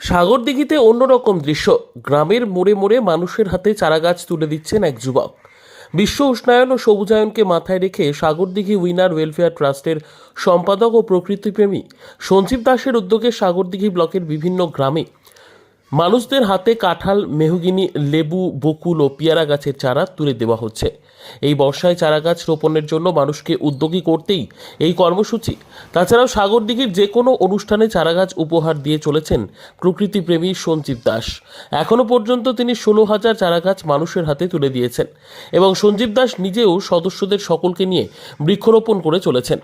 সাগরদিঘিতে অন্যরকম দৃশ্য। গ্রামের মোড়ে মোড়ে মানুষের হাতে চারাগাছ তুলে দিচ্ছেন এক যুবক। বিশ্ব উষ্ণায়ন ও সবুজায়নকে মাথায় রেখে সাগরদিঘি উইনার ওয়েলফেয়ার ট্রাস্টের সম্পাদক ও প্রকৃতিপ্রেমী সঞ্জীব দাসের উদ্যোগে সাগরদিঘি ব্লকের বিভিন্ন গ্রামে মানুষদের হাতে কাঁঠাল, মেহগিনি, লেবু, বকুল ও পেয়ারা গাছের চারা তুলে দেওয়া হচ্ছে। এই বর্ষায় চারা গাছ রোপণের জন্য মানুষকে উদ্যোগী করতেই এই কর্মসূচি। তাছাড়াও সাগরদিঘির যে কোনো অনুষ্ঠানে চারাগাছ উপহার দিয়ে চলেছেন প্রকৃতিপ্রেমী সঞ্জীব দাস। এখনও পর্যন্ত তিনি 16,000 চারাগাছ মানুষের হাতে তুলে দিয়েছেন এবং সঞ্জীব দাস নিজেও সদস্যদের সকলকে নিয়ে বৃক্ষরোপণ করে চলেছেন।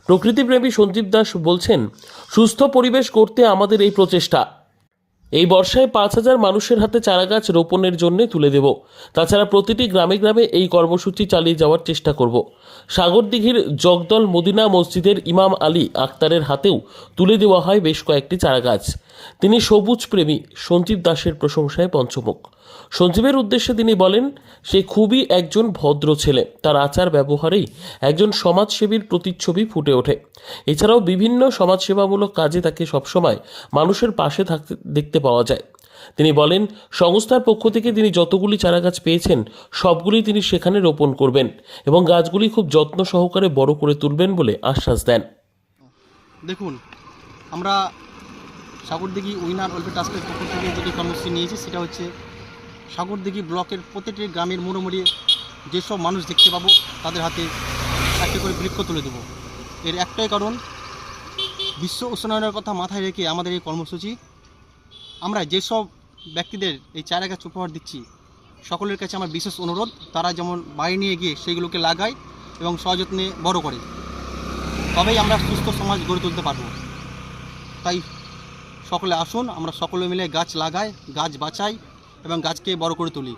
প্রকৃতিপ্রেমী সঞ্জীব দাস বলছেন, সুস্থ পরিবেশ করতে আমাদের এই প্রচেষ্টা। এই বর্ষায় 5,000 মানুষের হাতে চারাগাছ রোপণের জন্য তুলে দেব। তাছাড়া প্রতিটি গ্রামে গ্রামে এই কর্মসূচি চালিয়ে যাওয়ার চেষ্টা করব। সাগরদিঘির জগদল মদিনা মসজিদের ইমাম আলী আক্তারের হাতেও তুলে দেওয়া হয় বেশ কয়েকটি চারাগাছ। তিনি সবুজ প্রেমী সঞ্জীব দাসের প্রশংসায় পঞ্চমুখ। সঞ্জীবের উদ্দেশ্যে তিনি বলেন, সে খুবই একজন ভদ্র ছেলে। তার আচার ব্যবহারেই একজন সমাজসেবীর প্রতিচ্ছবি ফুটে ওঠে। এছাড়াও বিভিন্ন সমাজসেবামূলক কাজে তাকে সবসময় মানুষের পাশে থাকতে দেখতে পাওয়া যায়। তিনি বলেন, সংস্থার পক্ষ থেকে তিনি যতগুলি চারাগাছ পেয়েছেন সবগুলি তিনি সেখানে রোপণ করবেন এবং গাছগুলি খুব যত্ন সহকারে বড় করে তুলবেন বলে আশ্বাস দেন। দেখুন, আমরা সাগরদিঘি উইনার ওয়েলফেয়ার ট্রাস্টের পক্ষ থেকে যেটি কর্মসূচি নিয়েছি সেটা হচ্ছে সাগরদিঘি ব্লকের প্রতিটি গ্রামের মোড়ে যেসব মানুষ দেখতে পাবো তাদের হাতে একটা করে বৃক্ষ তুলে দেবো। এর একটাই কারণ, বিশ্ব উষ্ণায়নের কথা মাথায় রেখে আমাদের এই কর্মসূচি। আমরা যেসব ব্যক্তিদের এই চারাগাছ উপহার দিচ্ছি সকলের কাছে আমার বিশেষ অনুরোধ, তারা যেমন বাড়ি নিয়ে গিয়ে সেইগুলোকে লাগায় এবং সযত্নে বড় করে, তবেই আমরা সুস্থ সমাজ গড়ে তুলতে পারবো। তাই সকলে আসুন, আমরা সকলে মিলে গাছ লাগাই, গাছ বাঁচাই এবং গাছকে বড় করে তুলি।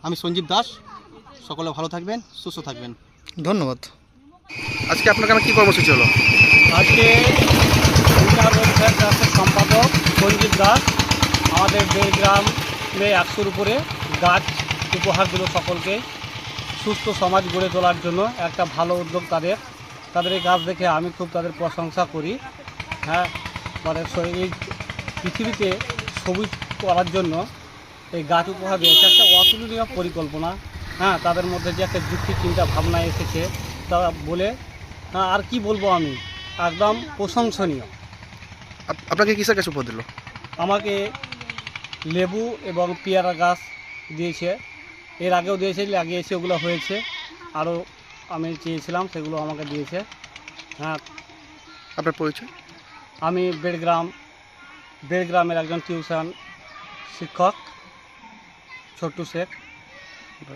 আমি সঞ্জীব দাস, সকলে ভালো থাকবেন, সুস্থ থাকবেন। ধন্যবাদ। আজকে আপনার গ্রামে কী কর্মসূচি হলো? আজকে উইনার ওয়েলফেয়ার ট্রাস্টের সম্পাদক সঞ্জীব দাস আমাদের গ্রামে 100-র উপরে গাছ উপহার দিল সকলকে। সুস্থ সমাজ গড়ে তোলার জন্য একটা ভালো উদ্যোগ তাদের এই গাছ দেখে আমি খুব তাদের প্রশংসা করি। হ্যাঁ, তাদের এই পৃথিবীতে সবুজ করার জন্য এই গাছ উপহার দিয়েছে একটা অতুলনীয় পরিকল্পনা। হ্যাঁ, তাদের মধ্যে যে একটা যুক্তি চিন্তা ভাবনা এসেছে তা বলে আর কি বলবো, আমি একদম প্রশংসনীয়। আপনাকে কিসের গাছ উপহার দিল? আমাকে লেবু এবং পেয়ারা গাছ দিয়েছে, এর আগেও দিয়েছে, লাগিয়েছে, ওগুলো হয়েছে, আরও আমি চেয়েছিলাম সেগুলো আমাকে দিয়েছে। হ্যাঁ। আপনার পরিচয়? আমি বেড়গ্রামের একজন টিউশন শিক্ষক, ছোট্টু শেখ।